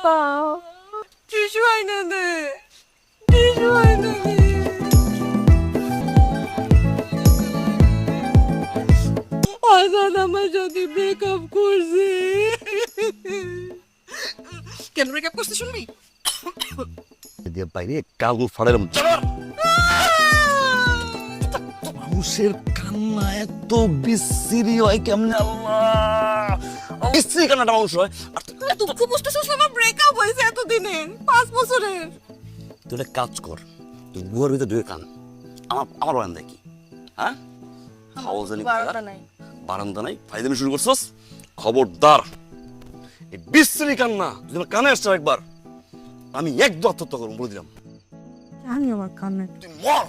Tissue আইনা দে, tissue আইনা দে। আজান আমার যদি ব্রেকআপ করছে। কেন ব্রেকআপ করতে শুনবি? দিয়ে বাইরে কাগজ ফাড়ালাম। মানুষের কান্না এত বিশ্রী হয় কেমনে? আল্লাহ, বিশ্রী কান্নাটা মানুষ হয়। আর দুঃখ বুঝতেছিস না? ব্রেকআপ হয়েছে এতদিনে, 5 বছরের। তুই একটা কাজ কর, তুই গুহার ভিতরে ঢুকে কান। আমার বারান্দা কি? হ্যাঁ, বারান্দা নাই, ফাইদামি শুরু করছস। খবরদার, এই বিশ্রী কান্না যদি আমার কানে আসছে একবার, আমি একদম আত্মহত্যা করবো বলে দিলাম। জানি আমার কান্না তুই মর।